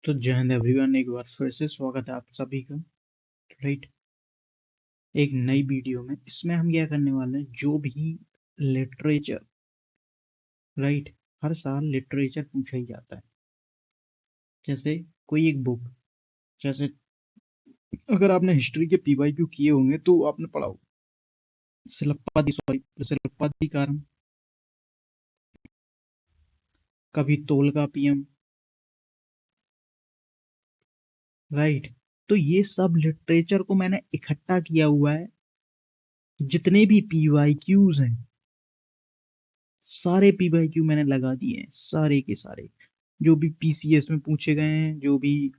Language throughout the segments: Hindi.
तो जय हिंद एवरीवन, एक बार फिर से स्वागत है आप सभी का। राइट, एक नई वीडियो में। इसमें हम क्या करने वाले हैं, जो भी लिटरेचर, राइट, हर साल लिटरेचर पूछा ही जाता है। जैसे कोई एक बुक, जैसे अगर आपने हिस्ट्री के पीवाईक्यू किए होंगे तो आपने पढ़ा हो सिलप्पादिकारम, कभी तोल का पीएम। राइट, तो ये सब लिटरेचर को मैंने इकट्ठा किया हुआ है। जितने भी पीवाईक्यूज हैं, सारे पीवाईक्यू मैंने लगा दिए हैं, सारे के सारे। जो भी पीसीएस में पूछे गए हैं, जो भी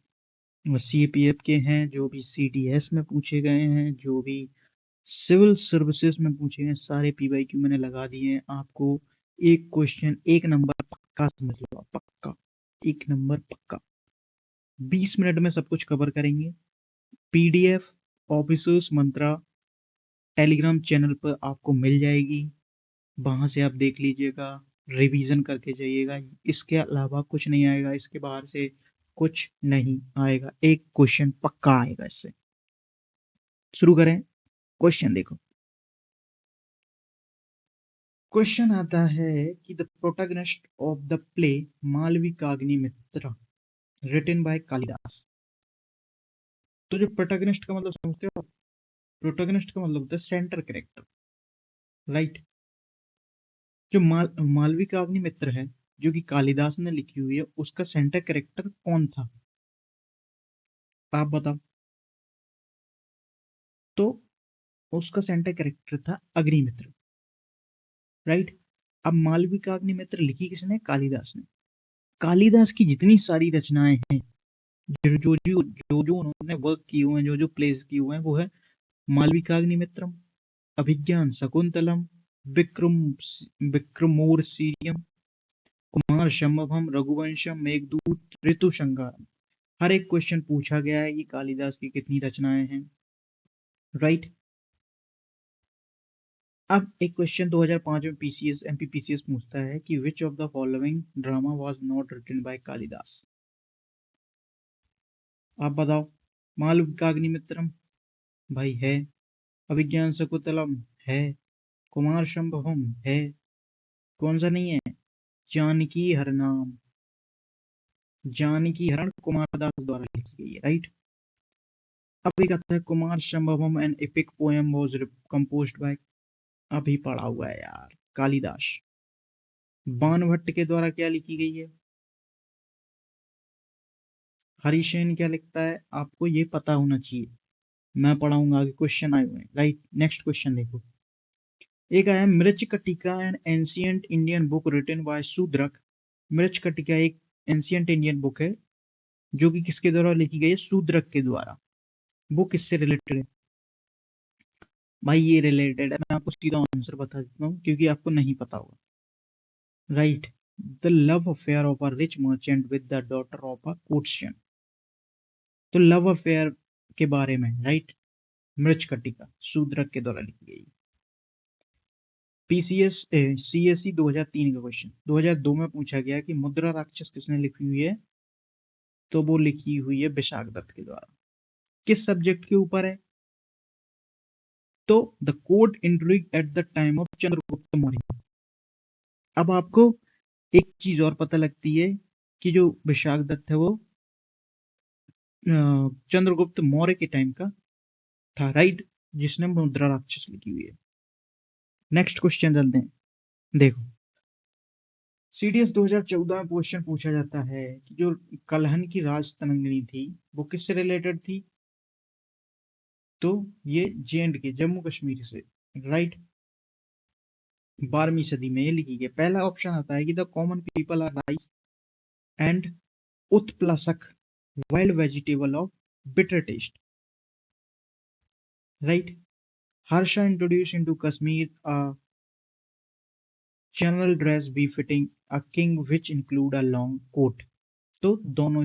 सीपीएफ के हैं, जो भी सीडीएस में पूछे गए हैं, जो भी सिविल सर्विसेज में पूछे गए हैं, सारे पीवाईक्यू मैंने लगा दिए हैं। आपको एक क्वेश्चन एक नंबर पक्का समझ लो आप, पक्का एक नंबर पक्का। 20 मिनट में सब कुछ कवर करेंगे। पीडीएफ ऑफिसर्स मंत्रा टेलीग्राम चैनल पर आपको मिल जाएगी, वहां से आप देख लीजिएगा, रिवीजन करके जाइएगा। इसके अलावा कुछ नहीं आएगा, इसके बाहर से कुछ नहीं आएगा। एक क्वेश्चन पक्का आएगा इससे। शुरू करें। क्वेश्चन देखो। क्वेश्चन आता है कि the protagonist of the play Malavikagnimitra written by Kalidas. तो जो प्रोटैगनिस्ट का मतलब समझते हो? प्रोटैगनिस्ट का मतलब होता है सेंटर कैरेक्टर। राइट, जो मालविकाग्निमित्र है, जो कि कालिदास ने लिखी हुई है, उसका सेंटर कैरेक्टर कौन था? आप बताओ। तो उसका सेंटर कैरेक्टर था अग्निमित्र। राइट, अब मालविकाग्निमित्र लिखी किसने? कालिदास ने। कालिदास की जितनी सारी रचनाएं हैं, जो जो उन्होंने वर्क किए हुए हैं, जो जो प्लेस किए हुए हैं, वो है मालविकाग्निमित्रम, अभिज्ञान शकुंतलम, विक्रम विक्रमोर्वशीयम, कुमार संभवम, रघुवंशम, मेघदूत, ऋतुसंहारम। हर एक क्वेश्चन पूछा गया है कि कालिदास की कितनी रचनाएं हैं। राइट, अब एक क्वेश्चन 2005 में पीसीएस एमपीपीसीएस पूछता है कि which of the following drama was not written by Kalidas. आप बताओ। मालविकाग्निमित्रम भाई है, अभिज्ञान शकुंतलम है, कुमार संभवम है, कौन सा नहीं है? जानकी हरनाम, जानकी हरण कुमारदास द्वारा लिखी गई है। राइट, अब एक आता है Kumarasambhavam an epic poem was composed by, अभी पढ़ा हुआ है यार, कालिदास। बाणभट्ट के द्वारा क्या लिखी गई है? हरिसेन क्या लिखता है? आपको ये पता होना चाहिए, मैं पढ़ाऊंगा आगे, क्वेश्चन आए हुए हैं। राइट, नेक्स्ट क्वेश्चन देखो। एक आया Mrichchhakatika, an ancient Indian book written by Shudraka. Mrichchhakatika एक एंशियंट इंडियन बुक है, जो कि किसके द्वारा लिखी गई है? शूद्रक के द्वारा। वो किससे रिलेटेड है? भाई ये रिलेटेड है, मैं आपको सीधा आंसर बता देता हूँ क्योंकि आपको नहीं पता होगा। Right, the love affair of a rich merchant with the daughter of a courtesan. तो लव अफेयर के बारे में, राइट, मृच्छकटिका शूद्रक के द्वारा लिखी गई। पीसीएस सीएसई 2003 का क्वेश्चन 2002 में पूछा गया कि मुद्रा राक्षस किसने लिखी हुई है? तो वो लिखी हुई है विशाख दत्त के द्वारा। किस सब्जेक्ट के ऊपर है? तो the court intrigue at the time of Chandragupta Maurya. अब आपको एक चीज और पता लगती है कि जो विशाख दत्त है वो चंद्रगुप्त मौर्य के टाइम का था। राइट, जिसने मुद्रा राक्षस लिखी हुई है। नेक्स्ट क्वेश्चन चलते हैं। देखो, सीडीएस 2014 में क्वेश्चन पूछा जाता है कि जो कलहन की राजतरंगिणी थी, वो किससे रिलेटेड थी? तो ये जे एंड के, जम्मू कश्मीर से। राइट, 12वीं सदी में ये लिखी गई। पहला ऑप्शन आता है कि the common people are rice and उत्प्लासक, wild vegetable of bitter taste. Right, Harsha introduced into Kashmir a general dress befitting a king which include a long coat। तो दोनों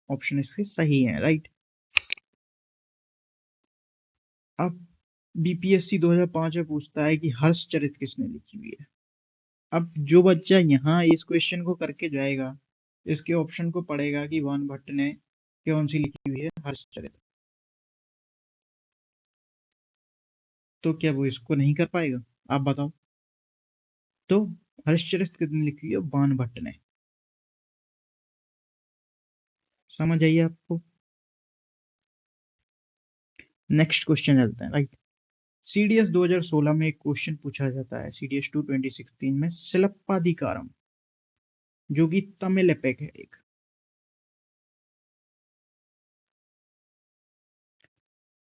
ऑप्शन इसके सही हैं। राइट, अब बीपीएससी 2005 में पूछता है कि हर्षचरित किसने लिखी हुई है। अब जो बच्चा यहाँ इस क्वेश्चन को करके जाएगा, इसके ऑप्शन को पढ़ेगा कि वान भट्ट ने कौन सी लिखी हुई है? हर्षचरित। तो क्या वो इसको नहीं कर पाएगा? आप बताओ। तो हर्षचरित कितनी लिखी है? बाण भट्ट ने। समझ आइए आपको? नेक्स्ट क्वेश्चन चलते हैं, राइट। सीडीएस 2016 में एक क्वेश्चन पूछा जाता है, सीडीएस 2 2016 में, सिलप्पाधिकारम, जो कि तमिल एपिक है एक।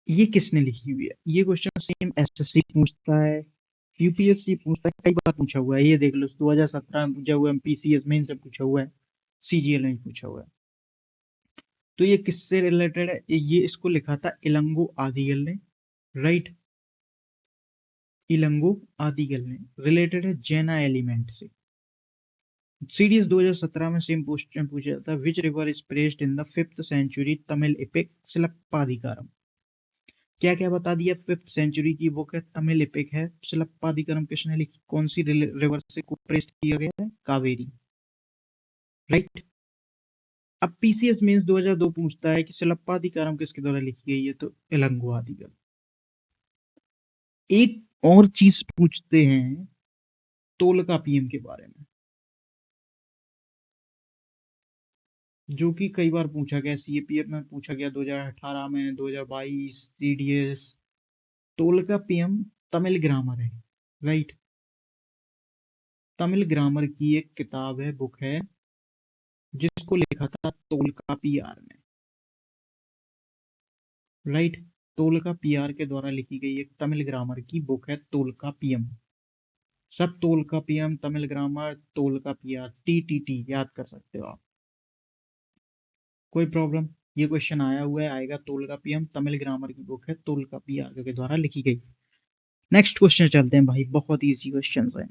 ये किसने लिखी हुई है? ये क्वेश्चन सेम एसएससी पूछता है, यूपीएससी पूछता है, कई बार पूछा हुआ है। ये देख लो, 2017 में पूछा हुआ है, पीसीएस मेन से पूछा हुआ है, सीजीएल में पूछा हुआ है। तो ये किससे रिलेटेड है? ये इसको लिखा था इलंगो आदिगल ने, राइट। इलंगो आदिगल ने। रिलेटेड है जैना एलिमेंट से। सीडीएस 2017 में सेम क्वेश्चन पूछा जाता है, which river is praised in the 5th century Tamil epic Silappadikaram. क्या क्या बता दिया? 5th सेंचुरी की बुक है, तमिल एपिक है, सिलप्पाधिकारम किसने लिखी? कौन सी रिवर से को प्रेस्ड किया गया है? कावेरी, राइट। अब पीसीएस मेंस 2002 पूछता है कि सिलप्पाधिकारम किसके द्वारा लिखी गई है? तो इलंगो आदिगल। एक और चीज पूछते हैं तोलकापियम के बारे में, जो कि कई बार पूछा गया, सीएपीएफ में पूछा गया 2018 में, 2022 सीडीएस। तोलकापियम तमिल ग्रामर है, राइट। तमिल ग्रामर की एक किताब है, बुक है, जिसको लिखा था तोलकापियार ने, राइट। तोलकापियार के द्वारा लिखी गई एक तमिल ग्रामर की बुक है तोलकापियम। सब तोलकापियम, तमिल ग्रामर, तोलकापियार, टीटीटी याद कर सकते हो आप, कोई प्रॉब्लम। ये क्वेश्चन आया हुआ है, आएगा। तोलकापियम तमिल ग्रामर की बुक है, तोलकापियार के द्वारा लिखी गई। नेक्स्ट क्वेश्चन चलते हैं भाई, बहुत इजी क्वेश्चन है,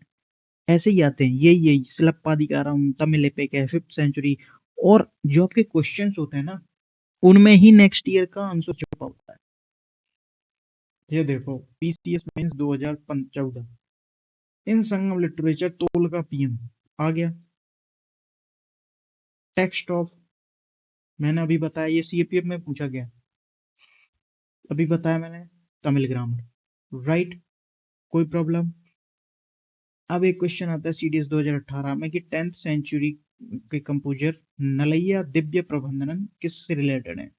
ऐसे ही आते हैं। यही सिलप्पाधिकारम तमिल एपिक है, 5th सेंचुरी। और जो आपके क्वेश्चंस होते हैं ना, उनमें ही नेक्स्ट ईयर का आंसर छुपा होता है। ये देखो, पीसीएस मेंस 2014, इन संगम लिटरेचर तोलकापियम आ गया। टेक्स्ट ऑफ, मैंने अभी बताया, ये सीएपीएफ में पूछा गया, अभी बताया मैंने, तमिल ग्रामर, राइट। कोई प्रॉब्लम। अब एक क्वेश्चन आता है सीडीएस 2018 में कि 10th सेंचुरी के कंपोजर नलैया दिव्य प्रबंधनन किससे रिलेटेड है?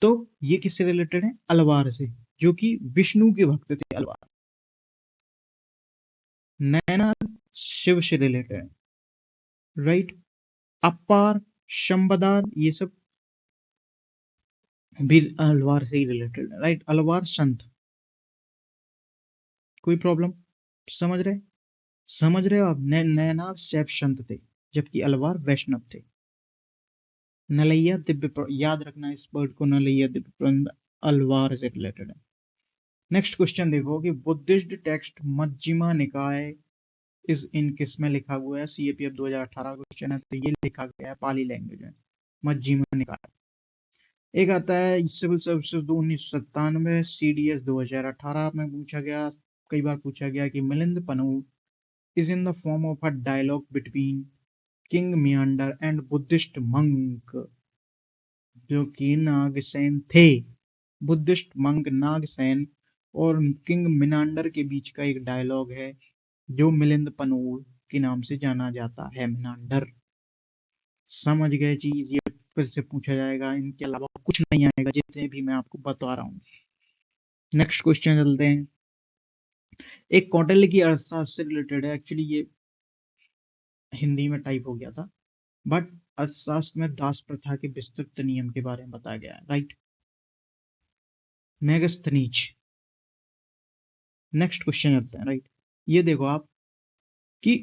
तो ये किससे रिलेटेड है? अलवार से, जो कि विष्णु के भक्त थे अलवार। नैना शिव से रिलेटेड है, राइट। अपार, शंबदार, ये सब भी अलवार से ही रिलेटेड है, राइट। अलवार संत। कोई प्रॉब्लम? समझ रहे? समझ रहे हो आप? नैना शैव संत थे, जबकि अलवार वैष्णव थे। नलैया दिव्य याद रखना इस वर्ड को, नलैया दिव्य प्रबंध अलवार से रिलेटेड है। नेक्स्ट क्वेश्चन देखो कि बुद्धिस्ट टेक्स्ट मज्जिमा निकाय इस इन किस में लिखा हुआ है? सीएपीएफ 2018 क्वेश्चन है, तो ये लिखा गया है पाली लैंग्वेज में, मज्जिमा निकाय। एक आता है सिविल सर्विसेज 1997, सीडीएस 2018 में पूछा गया, कई बार पूछा गया कि Milind Pannu is in the form of a dialogue between King Meander and Buddhist monk, जो कि नागसेन थे। बुद्धिस्ट मंक नागसेन और किंग मिनांडर के बीच का एक डायलॉग है, जो मिलिंद पनूर के नाम से जाना जाता है, मिनांडर। समझ गए चीज? ये फिर से पूछा जाएगा, इनके अलावा कुछ नहीं आएगा जितने भी मैं आपको बता रहा हूँ। नेक्स्ट क्वेश्चन चलते हैं। एक कौटिल्य की अर्थशास्त्र से रिलेटेड है, एक्चुअली ये हिंदी में टाइप हो गया था, बट अर्थशास्त्र में दास प्रथा के विस्तृत नियम के बारे में बताया गया है, राइट। मेगस्थनीज। नेक्स्ट क्वेश्चन चलते हैं, राइट। ये देखो आप कि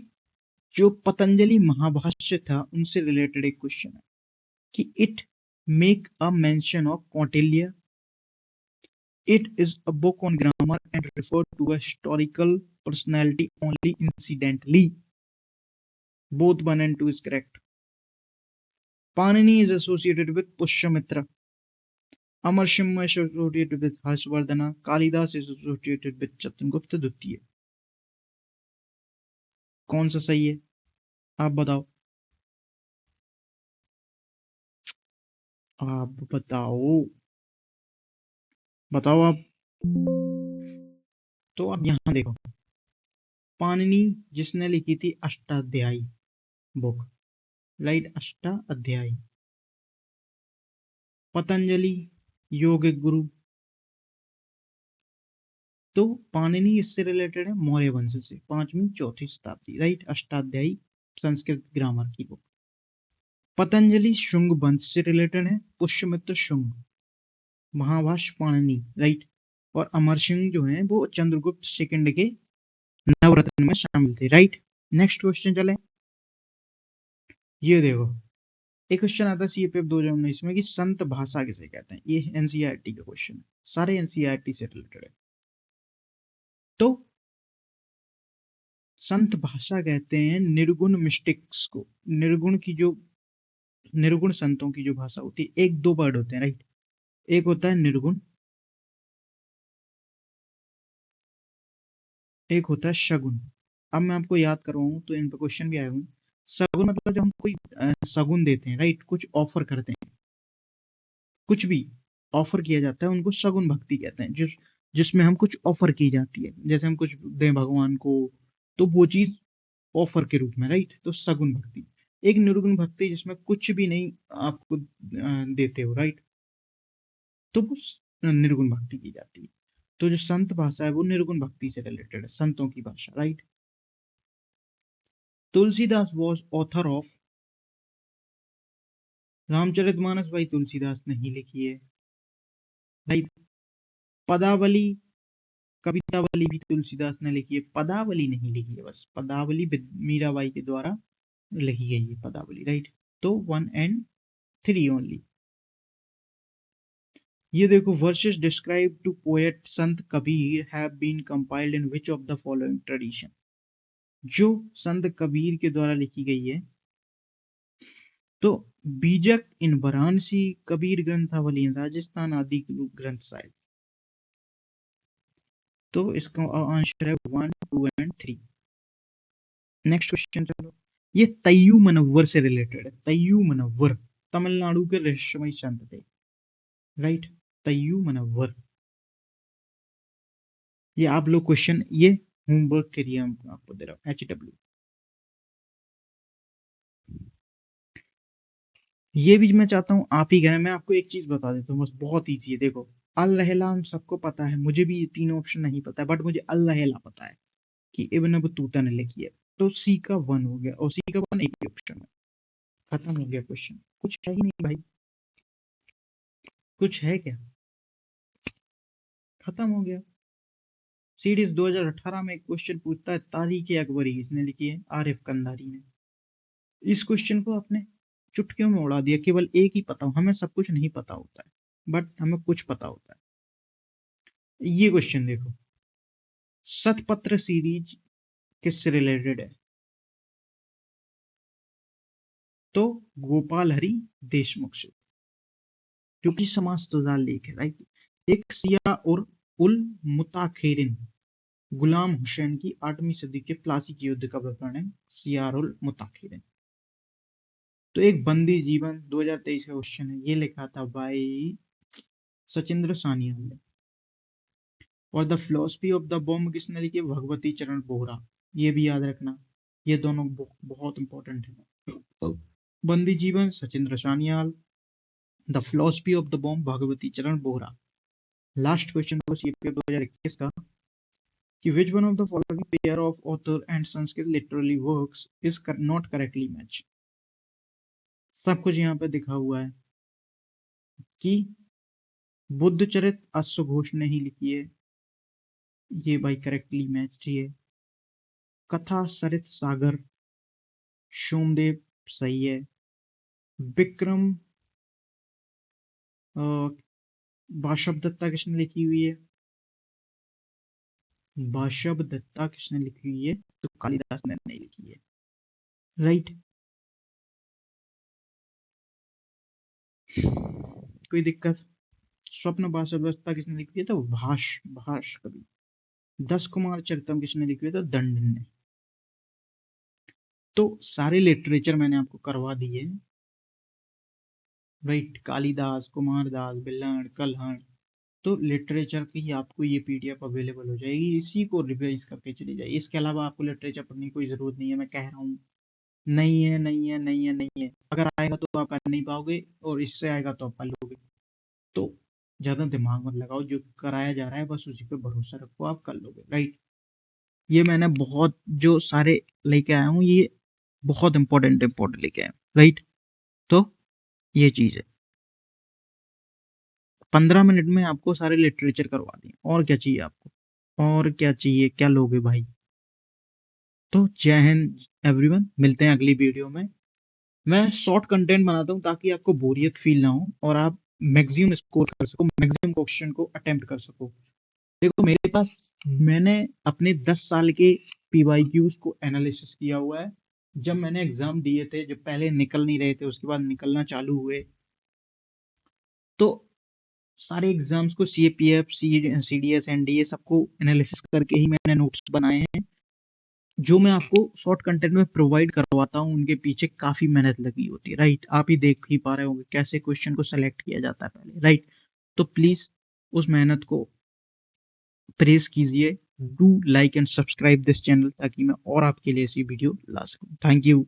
जो पतंजलि महाभाष्य था, उनसे रिलेटेड एक क्वेश्चन है कि it make a mention of Kautilya, it is a book on grammar and refer to a historical personality only incidentally, both 1 and 2 is correct. Panini is associated with Pushyamitra. Amarsimha is associated with Harshvardhana. Kalidas is associated with Chandragupta द्वितीय। कौन सा सही है? आप बताओ। आप बताओ, बताओ आप। तो अब यहाँ देखो, पाणिनि जिसने लिखी थी अष्टाध्यायी बुक, राइट, अष्टाध्यायी। पतंजलि योगिक गुरु। तो पाणिनि इससे रिलेटेड है मौर्य वंश से, 5वीं 4वीं शताब्दी, राइट, अष्टाध्यायी संस्कृत ग्रामर की बुक। पतंजलि शुंग वंश से रिलेटेड है, पुष्यमित्र शुंग। महाभाष्य पाणिनि, राइट। और अमर सिंह जो है वो चंद्रगुप्त सेकंड के नवरत्न में शामिल थे, राइट। नेक्स्ट क्वेश्चन चले। ये देखो, एक क्वेश्चन आता है सीपीएफ 2019 में कि संत भाषा किसे कहते हैं। ये एनसीईआरटी का क्वेश्चन है, सारे एनसीईआरटी से रिलेटेड है। तो संत भाषा कहते हैं निर्गुण मिस्टिक्स को, निर्गुण की जो, निर्गुण संतों की जो भाषा होती है। एक दो वर्ड होते हैं, राइट। एक होता है निर्गुण, एक होता है शगुन। अब मैं आपको याद करवाऊं तो इन पे क्वेश्चन भी आए हुए हैं। सगुन मतलब जब हम कोई सगुन देते हैं, राइट, कुछ ऑफर करते हैं, कुछ भी ऑफर किया जाता है उनको सगुन भक्ति कहते हैं। जिसमें हम कुछ ऑफर की जाती है, जैसे हम कुछ दें भगवान को, तो वो चीज ऑफर के रूप में, राइट, तो सगुन भक्ति। एक निर्गुण भक्ति जिसमें कुछ भी नहीं आपको देते हो, राइट, तो वो निर्गुण भक्ति की जाती है। तो जो संत भाषा है वो निर्गुण भक्ति से रिलेटेड है, संतों की भाषा, right. Tulsidas was author of Ramcharitmanas, भाई तुलसीदास नहीं लिखी है, राइट। पदावली, कवितावली भी तुलसीदास ने लिखी है, पदावली नहीं लिखी है, बस पदावली मीराबाई के द्वारा लिखी गई है पदावली, राइट। तो 1 and 3 ओनली। ये देखो, versus describe to poet Sant Kabir have been compiled in which of the following tradition. जो संत कबीर के द्वारा लिखी गई है, तो बीजक इन वाराणसी, कबीर ग्रंथावली इन राजस्थान, आदि ग्रंथ साहिब। तो इसका आंसर है 1, 2 and 3। नेक्स्ट क्वेश्चन चलो। ये तय्यू मनव्वर से रिलेटेड है। तय्यू मनव्वर तमिलनाडु के रहस्यमय संत थे, राइट। तय्यू मनव्वर। ये आप लोग क्वेश्चन, ये होमवर्क के लिए हम आपको दे रहा हूँ, HW। ये भी मैं चाहता हूँ आप ही कहें। मैं आपको एक चीज बता देता हूँ, बस बहुत ईजी है। देखो, अल लहला हम सबको पता है, मुझे भी ये तीनों ऑप्शन नहीं पता है, बट मुझे अल लहला पता है कि इब्न बतूता ने लिखी है। तो सी का 1 हो गया, और सी का 1 एक ही ऑप्शन है। खत्म हो गया क्वेश्चन, कुछ है ही नहीं भाई, कुछ है क्या, खत्म हो गया। सीरीज 2018 में एक क्वेश्चन पूछता है, तारीख अकबरी किसने लिखी है। आरिफ कंधारी ने। इस क्वेश्चन को आपने चुटकियों में उड़ा दिया, केवल एक ही पता हो। हमें सब कुछ नहीं पता होता है, बट हमें कुछ पता होता है। ये क्वेश्चन देखो, सतपत्र सीरीज किससे रिलेटेड है। तो गोपाल हरि देशमुख से, क्योंकि समाज सुधार लेख है, राइट। एक सिया और उल मुताखिरिन, गुलाम हुसैन की 8वीं सदी के प्लासी के युद्ध का विवरण है, सियार उल मुताखिरिन। तो एक बंदी जीवन 2023 का क्वेश्चन है, ये लिखा था भाई सचिंद्र सानियाल ने। और the philosophy of the bomb किसने लिखी है, भगवती चरण बोहरा। ये भी याद रखना, ये दोनों बहुत इंपॉर्टेंट है। तो बंदी जीवन Sachindra Sanyal, the philosophy of the bomb Bhagwati चरण बोहरा। लास्ट क्वेश्चन था सीपीएफ 2021 का कि which one of the following pair of author and Sanskrit literary works is not correctly match. सब कुछ यहाँ पे दिखा हुआ है कि बुद्ध चरित अश्वघोष ने ही लिखी है, ये भाई करेक्टली मैच है। कथा सरित सागर सोमदेव, सही है। विक्रम बाशव दत्ता किसने लिखी हुई है, बाशव दत्ता किसने लिखी हुई है, तो कालिदास ने नहीं लिखी है, राइट। कोई दिक्कत। स्वप्न बाशव दत्ता किसने लिखी है, तो भाष भाष कवि। 10 कुमार चरितम किसने लिखी है, तो दंड ने। तो सारे लिटरेचर मैंने आपको करवा दिए, राइट, कालिदास, कुमारदास, बिल्हण, कल्हण। तो लिटरेचर की आपको ये पीडीएफ अवेलेबल हो जाएगी, इसी को रिवाइज करके चली जाइए। इसके अलावा आपको लिटरेचर पढ़ने की कोई जरूरत नहीं है, मैं कह रहा हूँ। नहीं है, नहीं है, नहीं है, नहीं है। अगर आएगा तो आप कर नहीं पाओगे, और इससे आएगा तो आप कर लोगे। तो ज्यादा दिमाग मत लगाओ, जो कराया जा रहा है बस उसी पे भरोसा रखो, आप कर लोगे। राइट, ये मैंने बहुत जो सारे लेके आया हूँ, ये बहुत इंपॉर्टेंट इंपॉर्टेंट लेके आया हूँ। राइट, तो ये चीज है। 15 मिनट में आपको सारे लिटरेचर करवा दिए, और क्या चाहिए आपको? और क्या चाहिए, क्या लोगे भाई? तो जय हिंद एवरीवन, मिलते हैं अगली वीडियो में। मैं शॉर्ट कंटेंट बनाता हूँ ताकि आपको बोरियत फील ना हो, और आप मैक्सिमम स्कोर कर सको, मैक्सिमम क्वेश्चन को अटेम्प्ट कर सको। देखो मेरे पास, मैंने अपने 10 साल के पीवाईक्यूज को एनालिसिस किया हुआ है। जब मैंने एग्जाम दिए थे, जब पहले निकल नहीं रहे थे, उसके बाद निकलना चालू हुए, तो सारे एग्जाम्स को सीएपीएफ, सीडीएस, एनडीए सबको एनालिसिस करके ही मैंने नोट्स बनाए हैं। जो मैं आपको शॉर्ट कंटेंट में प्रोवाइड करवाता हूँ, उनके पीछे काफी मेहनत लगी होती है। राइट, आप ही देख ही पा रहे होंगे कैसे क्वेश्चन को सेलेक्ट किया जाता है पहले। राइट, तो प्लीज उस मेहनत को प्रेस कीजिए। Do like and subscribe this channel, ताकि मैं और आपके लिए ऐसी वीडियो ला सकूं। Thank you.